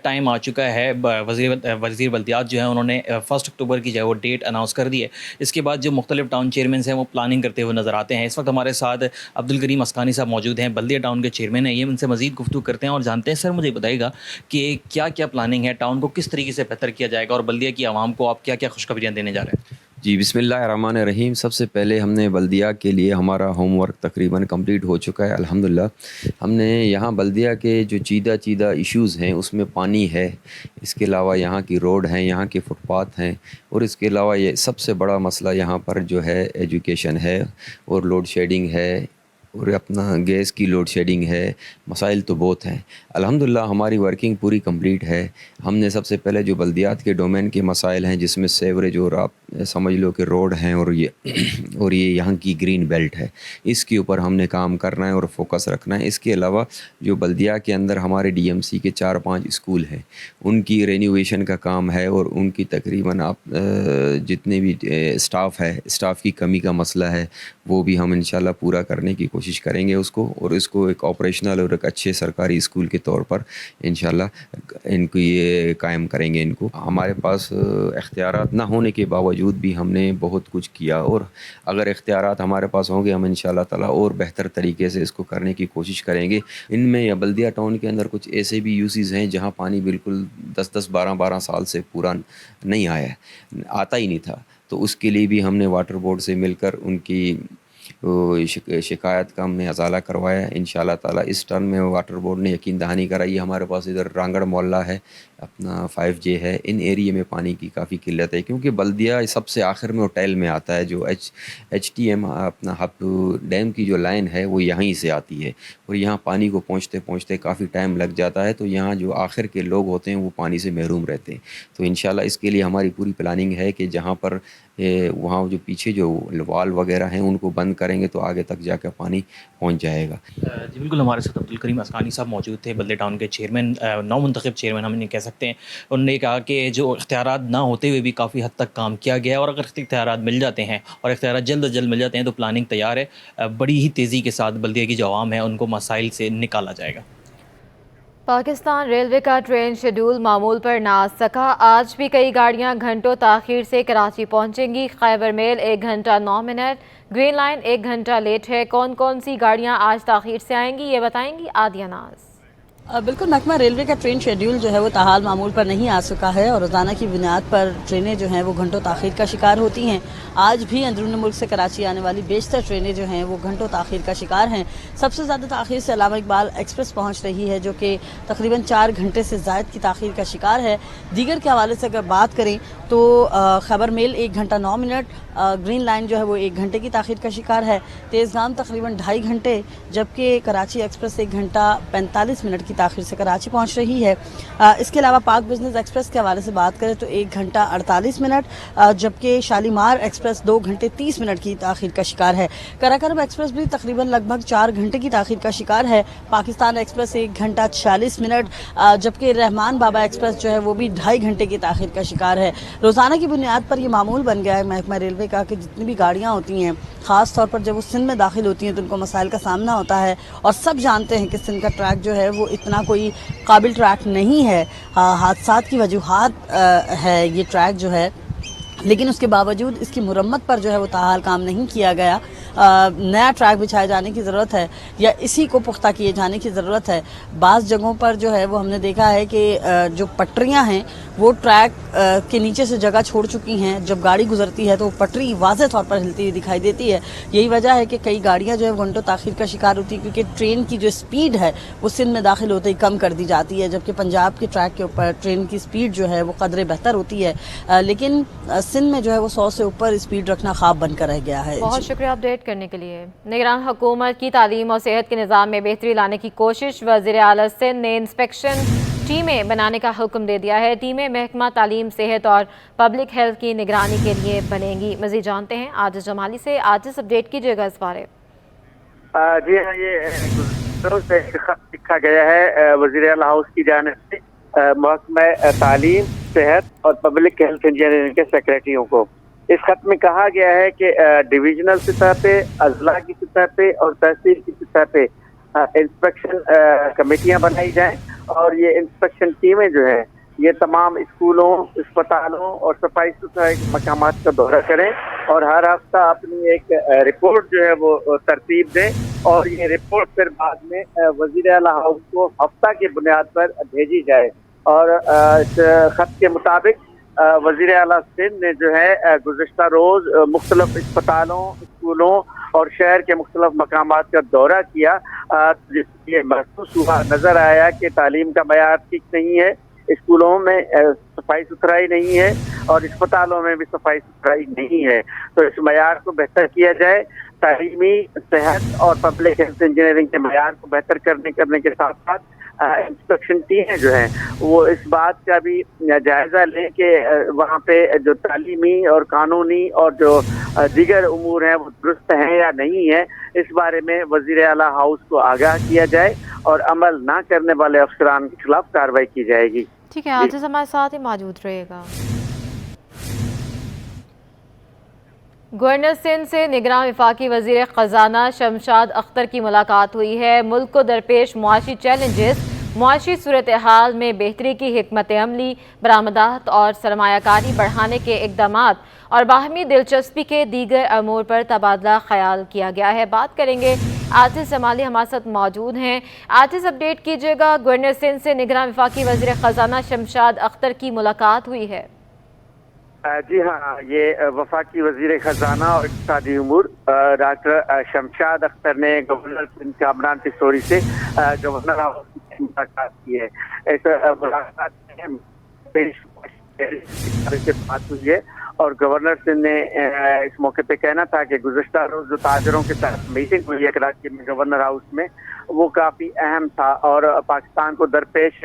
टाइम आ चुका है। वज़ीर बल्दियात जो है उन्होंने 1 अक्टूबर की जो है वो डेट अनाउंस कर दी है। इसके बाद जो मुख्तलिफ टाउन चेयरमैन हैं वो प्लानिंग करते हुए नज़र आते हैं। इस वक्त हमारे साथ अब्दुल करीम अस्कानी साहब मौजूद हैं, बल्दिया टाउन के चेयरमैन हैं। ये उनसे मज़ीद गुफ्तगू करते हैं और जानते हैं। सर, मुझे बताइएगा कि क्या क्या प्लानिंग है, टाउन को किस तरीके से बेहतर किया जाएगा और बल्दिया की आवाम को आप क्या क्या खुशखबरियाँ देने जा रहे हैं? जी, बिस्मिल्लाहिर्रहमानिर्रहीम। सबसे पहले हमने बल्दिया के लिए हमारा होमवर्क तकरीबन कंप्लीट हो चुका है अल्हम्दुलिल्लाह। हमने यहाँ बल्दिया के जो चीदा इश्यूज़ हैं उसमें पानी है, इसके अलावा यहाँ की रोड हैं, यहाँ के फुटपाथ हैं, और इसके अलावा ये सबसे बड़ा मसला यहाँ पर जो है एजुकेशन है और लोड शेडिंग है और अपना गैस की लोड शेडिंग है। मसाइल तो बहुत हैं। अल्हम्दुलिल्लाह हमारी वर्किंग पूरी कंप्लीट है। हमने सबसे पहले जो बल्दियात के डोमेन के मसाइल हैं जिसमें सेवरेज और आप समझ लो कि रोड हैं और ये यहाँ की ग्रीन बेल्ट है, इसके ऊपर हमने काम करना है और फोकस रखना है। इसके अलावा जो बल्दिया के अंदर हमारे DMC के 4-5 स्कूल हैं उनकी रेनोवेशन का काम है और उनकी तकरीबन आप जितने भी स्टाफ की कमी का मसला है वो भी हम इंशाल्लाह पूरा करने की कोशिश करेंगे उसको, और इसको एक ऑपरेशनल और एक अच्छे सरकारी स्कूल के तौर पर इंशाल्लाह इनको ये कायम करेंगे। इनको हमारे पास इख्तियारात ना होने के बावजूद भी हमने बहुत कुछ किया, और अगर इख्तियारात हमारे पास होंगे हम इंशाल्लाह ताला और बेहतर तरीके से इसको करने की कोशिश करेंगे। इनमें या बल्दिया टाउन के अंदर कुछ ऐसे भी यूसेज हैं जहाँ पानी बिल्कुल 10-10, 12-12 साल से पूरा नहीं आया है, आता ही नहीं था। तो उसके लिए भी हमने वाटर बोर्ड से मिलकर उनकी शिकायत का हमने अजाला करवाया। इंशाल्लाह ताला इस टर्म में वाटर बोर्ड ने यकीन दहानी कराई। हमारे पास इधर रांगड़ मोहल्ला है, अपना 5J है, इन एरिया में पानी की काफ़ी किल्लत है क्योंकि बल्दिया सबसे आखिर में होटल में आता है। जो HTM अपना हब डैम की जो लाइन है वो यहीं से आती है और यहाँ पानी को पहुँचते पहुँचते काफ़ी टाइम लग जाता है, तो यहाँ जो आखिर के लोग होते हैं वो पानी से महरूम रहते हैं। तो इंशाल्लाह इसके लिए हमारी पूरी प्लानिंग है कि जहाँ पर वहाँ जो पीछे जो वाल वगैरह हैं उनको बंद करेंगे तो आगे तक जाकर पानी पहुँच जाएगा। जी बिल्कुल, हमारे साथ अब्दुल करीम अस्कानी साहब मौजूद थे, बल्दिया टाउन के चेयरमैन, नौमुंतखब चेयरमैन हम इन्हें कह सकते हैं। उन्होंने कहा कि जो इख्तियारात ना होते हुए भी काफ़ी हद तक काम किया गया है और अगर इख्तियारात मिल जाते हैं और इख्तियारात जल्द अज जल्द मिल जाते हैं तो प्लानिंग तैयार है। बड़ी ही तेज़ी के साथ बल्दिया की जो आवाम है उनको मसाइल से निकाला जाएगा। पाकिस्तान रेलवे का ट्रेन शेड्यूल मामूल पर ना आ सका। आज भी कई गाड़ियां घंटों ताख़ीर से कराची पहुंचेंगी। खैबर मेल 1 घंटा 9 मिनट, ग्रीन लाइन 1 घंटा लेट है। कौन कौन सी गाड़ियां आज ताख़ीर से आएंगी ये बताएंगी आदिया नाज। बिल्कुल, महकमा रेलवे का ट्रेन शेड्यूल जो है वो ताहाल मामूल पर नहीं आ सका है और रोज़ाना की बुनियाद पर ट्रेनें जो हैं वो घंटों ताख़ीर का शिकार होती हैं। आज भी अंदरून मुल्क से कराची आने वाली बेशतर ट्रेनें जो हैं वो घंटों ताख़ीर का शिकार हैं। सबसे ज़्यादा ताख़ीर से अल्लामा इकबाल एक्सप्रेस पहुँच रही है, जो कि तकरीबन 4 घंटे से ज़ायद की ताख़ीर का शिकार है। दीगर के हवाले से अगर बात करें तो खबर मेल 1 घंटा 9 मिनट, ग्रीन लाइन जो है वो 1 घंटे की ताख़ीर का शिकार है। तेज़गाम तकरीबन 2.5 घंटे, जबकि कराची एक्सप्रेस 1 घंटा 45 मिनट की ताख़ीर से कराची पहुंच रही है। इसके अलावा पाक बिजनेस एक्सप्रेस के हवाले से बात करें तो 1 घंटा 48 मिनट, जबकि शालीमार एक्सप्रेस 2 घंटे 30 मिनट की ताख़ीर का शिकार है। कराकरम एक्सप्रेस भी तकरीबन लगभग 4 घंटे की ताख़ीर का शिकार है। पाकिस्तान एक्सप्रेस 1 घंटा 46 मिनट, जबकि रहमान बाबा एक्सप्रेस जो है वो भी 2.5 घंटे की ताख़ीर का शिकार है। रोज़ाना की बुनियाद पर यह मामूल बन गया है महकमा रेलवे का कि जितनी भी गाड़ियाँ होती हैं, ख़ास तौर पर जब वो सिंध में दाखिल होती हैं तो उनको मसाइल का सामना होता है। और सब जानते हैं कि सिंध का ट्रैक जो है वो इतना कोई काबिल ट्रैक नहीं है, हादसात की वजूहात है ये ट्रैक जो है, लेकिन उसके बावजूद इसकी मुरम्मत पर जो है वो ताहाल काम नहीं किया गया। नया ट्रैक बिछाए जाने की ज़रूरत है या इसी को पुख्ता किए जाने की ज़रूरत है। बाज़ जगहों पर जो है वो हमने देखा है कि जो पटरियां हैं वो ट्रैक के नीचे से जगह छोड़ चुकी हैं। जब गाड़ी गुजरती है तो पटरी वाज़ेह तौर पर हिलती हुई दिखाई देती है। यही वजह है कि कई गाड़ियां जो है घंटों ताख़ीर का शिकार होती है, क्योंकि ट्रेन की जो स्पीड है वो सिंध में दाखिल होते ही कम कर दी जाती है, जबकि पंजाब के ट्रैक के ऊपर ट्रेन की स्पीड जो है वो कदरे बेहतर होती है। लेकिन सिंध में जो है वो 100 से ऊपर स्पीड रखना ख्वाब बनकर रह गया है। बहुत शुक्रिया अपडेट करने के लिए। निगरान हुकूमत की तालीम और सेहत के निज़ाम में बेहतरी लाने की कोशिश, वज़ीर आला सिंध ने इंस्पेक्शन टीमें बनाने का हुक्म दे दिया है। टीमें महकमा तालीम, सेहत और पब्लिक हेल्थ की निगरानी के लिए बनेंगी। मज़ीद जानते हैं आजिज़ जमाली से। आजिज़, अपडेट कीजिएगा इस बारे। जी हाँ, ये से लिखा गया है वज़ीर आला हाउस की जानिब से महकमा तालीम, सेहत और पब्लिक हेल्थ इंजीनियरिंग के सेक्रेटरियों को। इस खत में कहा गया है कि डिविजनल सतह पे, अजला की सतह पे और तहसील की सतह पे इंस्पेक्शन कमेटियां बनाई जाएं और ये इंस्पेक्शन टीमें जो है ये तमाम स्कूलों, अस्पतालों और सफाई सुथराई मकामात का दौरा करें और हर हफ्ता अपनी एक रिपोर्ट जो है वो तरतीब दें और ये रिपोर्ट फिर बाद में वज़ीर आला हाउस को हफ्ता की बुनियाद पर भेजी जाए। और इस खत के मुताबिक वज़ीर आला सिंध ने जो है गुज़िश्ता रोज़ मुख्तलिफ अस्पतालों, स्कूलों और शहर के मुख्तलिफ मकामात का दौरा किया, जिससे ये महसूस हुआ, नज़र आया कि तालीम का मयार ठीक नहीं है, स्कूलों में सफाई सुथराई नहीं है और अस्पतालों में भी सफाई सुथराई नहीं है। तो इस मयार को बेहतर किया जाए। तालीमी, सेहत और पब्लिक हेल्थ इंजीनियरिंग के मयार को बेहतर करने के साथ साथ इंस्पेक्शन टीमें जो हैं वो इस बात का भी जायज़ा लें कि वहाँ पे जो तालीमी और कानूनी और जो दीगर उमूर हैं वो दुरुस्त हैं या नहीं है, इस बारे में वज़ीर आला हाउस को आगाह किया जाए और अमल ना करने वाले अफसरान के खिलाफ कार्रवाई की जाएगी। ठीक है, आज हमारे साथ ही मौजूद रहेगा। गवर्नर सिंध से निगरान वफाकी वज़ीर ख़जाना शमशाद अख्तर की मुलाकात हुई है। मुल्क को दरपेश मुआशी चैलेंजेस, मुआशी सूरत हाल में बेहतरी की हिकमत अमली, बरामदात और सरमायाकारी बढ़ाने के इक़दामात और बाहमी दिलचस्पी के दीगर अमूर पर तबादला ख्याल किया गया है। बात करेंगे, आतिश जमाली हमारे साथ मौजूद हैं। आतिश, अपडेट कीजिएगा। गवर्नर सिंध से निगरान वफाकी वज़ीर ख़जाना शमशाद अख्तर की मुलाकात हुई है। जी हाँ, ये वफाकी वज़ीर ख़जाना और इक़्तिसादी उमूर डॉक्टर शमशाद अख्तर ने गवर्नर सिंध कामरान पिसोरी से गवर्नर हाउस की मुलाकात की है। इस मुलाकात में से बात हुई है और गवर्नर सिंध ने इस मौके पे कहना था कि गुज़श्ता रोज़ जो ताजरों के साथ मीटिंग हुई है कराची में गवर्नर हाउस में, वो काफ़ी अहम था और पाकिस्तान को दरपेश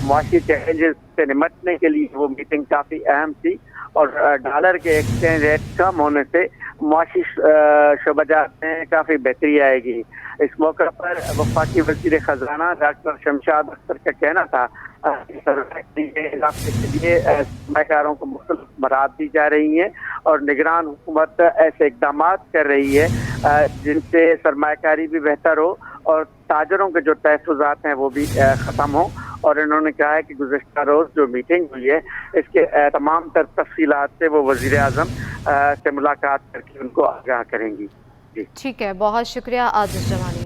मुआशी चैलेंजेस से निपटने के लिए वो मीटिंग काफ़ी अहम थी और डॉलर के एक्सचेंज रेट कम होने से मुआशी शोबाजात में काफ़ी बेहतरी आएगी। इस मौके पर वफाकी वज़ीर ख़जाना डॉक्टर शमशाद अख्तर का कहना था कि इलाके के लिए सरमाकारों को मुख्तलिफ मराहत दी जा रही हैं और निगरान हुकूमत ऐसे इक़दाम कर रही है जिनसे सरमाकारी भी बेहतर हो और ताजरों के जो तहफ़्फ़ुज़ात हैं वो भी ख़त्म हो। और इन्होंने कहा है कि गुज़श्ता रोज़ जो मीटिंग हुई है इसके तमाम तर तफ़सीलात से वो वज़ीर आज़म से मुलाकात करके उनको आगाह करेंगी। जी ठीक है, बहुत शुक्रिया आतिश जमाली।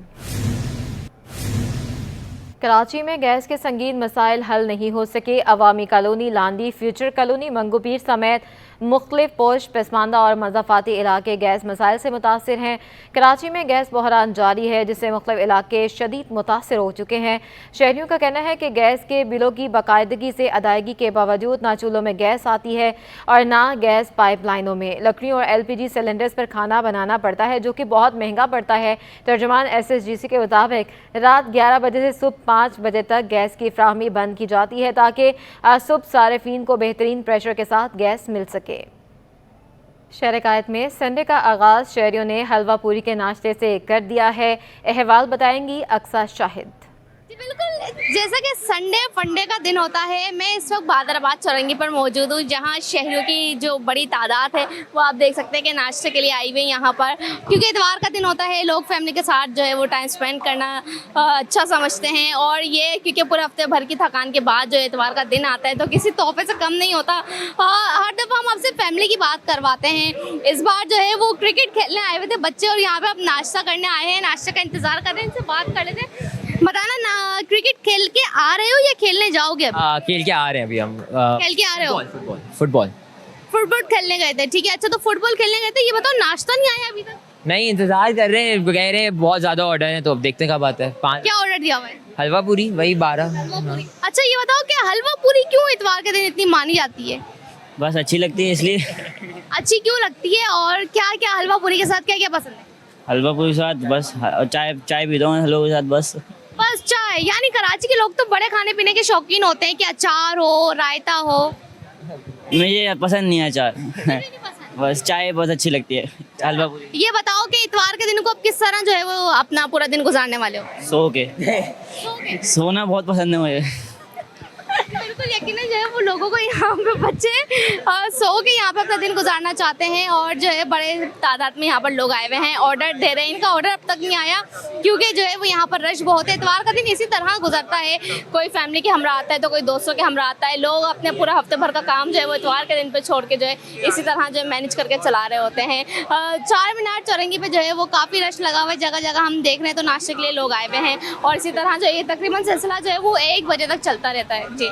کراچی میں گیس کے سنگین مسائل حل نہیں ہو سکے. عوامی کالونی لانڈی، فیوچر کالونی، منگو پیر سمیت مختلف پوش پسماندہ اور مضافاتی علاقے گیس مسائل سے متاثر ہیں. کراچی میں گیس بحران جاری ہے جس سے مختلف علاقے شدید متاثر ہو چکے ہیں. شہریوں کا کہنا ہے کہ گیس کے بلوں کی باقاعدگی سے ادائیگی کے باوجود نہ چولہوں میں گیس آتی ہے اور نہ گیس پائپ لائنوں میں. لکڑیوں اور LPG سلنڈرز پر کھانا بنانا پڑتا ہے جو کہ بہت مہنگا پڑتا ہے. ترجمان SSGC کے مطابق رات 11 بجے سے صبح 5 بجے تک گیس کی فراہمی بند کی جاتی ہے تاکہ صبح صارفین کو بہترین پریشر کے ساتھ گیس مل سکے. شہر قائد میں سنڈے کا آغاز شہریوں نے حلوہ پوری کے ناشتے سے کر دیا ہے. احوال بتائیں گی اقصیٰ شاہد. بالکل جیسا کہ سنڈے فنڈے کا دن ہوتا ہے، میں اس وقت بادر آباد چورنگی پر موجود ہوں جہاں شہریوں کی جو بڑی تعداد ہے وہ آپ دیکھ سکتے ہیں کہ ناشتے کے لیے آئی ہوئی یہاں پر، کیونکہ اتوار کا دن ہوتا ہے. لوگ فیملی کے ساتھ جو ہے وہ ٹائم اسپینڈ کرنا اچھا سمجھتے ہیں، اور یہ کیونکہ پورے ہفتے بھر کی تھکان کے بعد جو اتوار کا دن آتا ہے تو کسی تحفے سے کم نہیں ہوتا. ہر دفعہ ہم آپ سے فیملی کی بات کرواتے ہیں. اس بار جو ہے وہ کرکٹ کھیلنے آئے ہوئے تھے بچے اور یہاں پہ اب ناشتہ کرنے آئے ہیں، ناشتے کا انتظار کر رہے ہیں. ان سے بات کر لیتے ہیں. بتانا نا کرکٹ کھیل کے آ رہے ہو یا کھیلنے جاؤ گے؟ کھیل کے آ رہے ہیں ابھی ہم. کھیل کے آ رہے ہو؟ فٹ بال کھیلنے گئے تھے. ٹھیک ہے، اچھا تو فٹ بال کھیلنے گئے تھے. یہ بتاؤ ناشتہ نہیں آیا ابھی تک؟ نہیں، انتظار کر رہے ہیں. کہہ رہے ہیں بہت زیادہ آرڈر ہیں تو اب دیکھتے ہیں کب آتا ہے. 5 کیا آرڈر دیا ہوا ہے؟ حلوہ پوری وہی 12. اچھا یہ بتاؤ کہ حلوہ پوری کیوں اتوار کے دن اتنی مانی جاتی ہے؟ بس اچھی لگتی ہے اس لیے. اچھی کیوں لگتی ہے اور کیا کیا حلوہ پوری کے ساتھ کیا کیا پسند ہے؟ حلوہ پوری کے ساتھ بس چائے پیتا ہوں حلوہ کے ساتھ بس چائے. یعنی کراچی کے لوگ تو بڑے کھانے پینے کے شوقین ہوتے ہیں کہ اچار ہو، رائتا ہو. مجھے پسند نہیں ہے اچار. بس چائے بہت اچھی لگتی ہے. حلوہ پوری. یہ بتاؤ کہ اتوار کے دن کو اب کس طرح جو ہے وہ اپنا پورا دن گزارنے والے ہو؟ سو کے. سونا بہت پسند ہے مجھے. بالکل یقیناً جو ہے وہ لوگوں کو یہاں پہ بچے سو کے یہاں پہ اپنا دن گزارنا چاہتے ہیں، اور جو ہے بڑے تعداد میں یہاں پر لوگ آئے ہوئے ہیں، آرڈر دے رہے ہیں. ان کا آرڈر اب تک نہیں آیا کیونکہ جو ہے وہ یہاں پر رش بہت ہے. اتوار کا دن اسی طرح گزرتا ہے، کوئی فیملی کے ہمراہ آتا ہے تو کوئی دوستوں کے ہمراہ آتا ہے. لوگ اپنے پورا ہفتے بھر کا کام جو ہے وہ اتوار کے دن پہ چھوڑ کے جو ہے اسی طرح جو ہے مینیج کر کے چلا رہے ہوتے ہیں. 4 مینار چورنگی پہ جو ہے وہ کافی رش لگا ہوا ہے. جگہ جگہ ہم دیکھ رہے ہیں تو ناشتے کے لیے لوگ آئے ہوئے ہیں، اور اسی طرح جو ہے یہ تقریباً سلسلہ جو ہے وہ 1 بجے تک چلتا رہتا ہے. جی.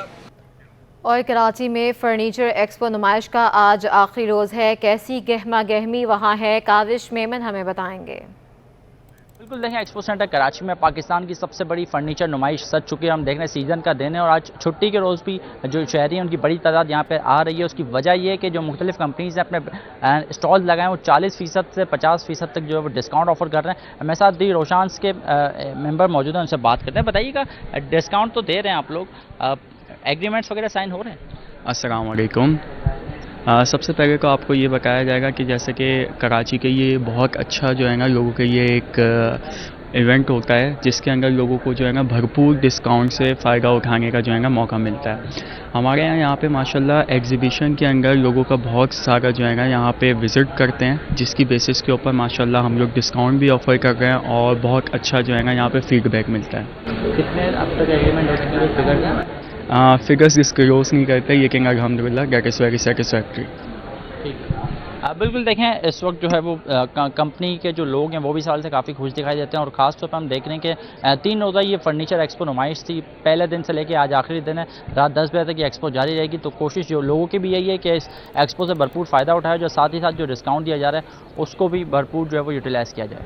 اور کراچی میں فرنیچر ایکسپو نمائش کا آج آخری روز ہے. کیسی گہما گہمی وہاں ہے، کاوش میمن ہمیں بتائیں گے. بالکل دیکھیں، ایکسپو سینٹر کراچی میں پاکستان کی سب سے بڑی فرنیچر نمائش سج چکی ہے. ہم دیکھ رہے ہیں سیزن کا دن ہے اور آج چھٹی کے روز بھی جو شہری ہیں ان کی بڑی تعداد یہاں پہ آ رہی ہے. اس کی وجہ یہ ہے کہ جو مختلف کمپنیز ہیں اپنے اسٹال لگائے ہیں وہ 40% سے 50% تک جو ہے وہ ڈسکاؤنٹ آفر کر رہے ہیں. میرے ساتھ دی روشانس کے ممبر موجود ہیں، ان سے بات کرتے ہیں. بتائیے گا ڈسکاؤنٹ تو دے رہے ہیں آپ لوگ، ایگریمنٹس وغیرہ سائن ہو رہے ہیں؟ السلام علیکم. سب سے پہلے تو آپ کو یہ بتایا جائے گا کہ جیسے کہ کراچی کے یہ بہت اچھا جو ہے نا لوگوں کے لیے ایک ایونٹ ہوتا ہے جس کے اندر لوگوں کو جو ہے نا بھرپور ڈسکاؤنٹ سے فائدہ اٹھانے کا جو ہے نا موقع ملتا ہے. ہمارے یہاں پہ ماشاءاللہ ایگزیبیشن کے اندر لوگوں کا بہت سارا جو ہے نا یہاں پہ وزٹ کرتے ہیں، جس کی بیسس کے اوپر ماشاءاللہ ہم لوگ ڈسکاؤنٹ بھی آفر کر رہے ہیں اور بہت اچھا جو ہے نا یہاں پہ فیڈ بیک ملتا ہے. کتنے اب تک ایگریمنٹ ہو چکے ہیں فگر؟ فگرز ڈسکلوز نہیں کرتے، لیکن الحمدللہ دیٹ از ویری سیٹسفیکٹری. بالکل دیکھیں اس وقت جو ہے وہ کمپنی کے جو لوگ ہیں وہ بھی سال سے کافی خوش دکھائی دیتے ہیں، اور خاص طور پر ہم دیکھ رہے ہیں کہ 3 روزہ یہ فرنیچر ایکسپو نمائش تھی. پہلے دن سے لے کے آج آخری دن ہے، رات 10 بجے تک یہ ایکسپو جاری رہے گی. تو کوشش جو لوگوں کی بھی یہی ہے کہ اس ایکسپو سے بھرپور فائدہ اٹھایا جو ساتھ ہی ساتھ جو ڈسکاؤنٹ دیا جا رہا ہے اس کو بھی بھرپور جو ہے وہ یوٹیلائز کیا جائے.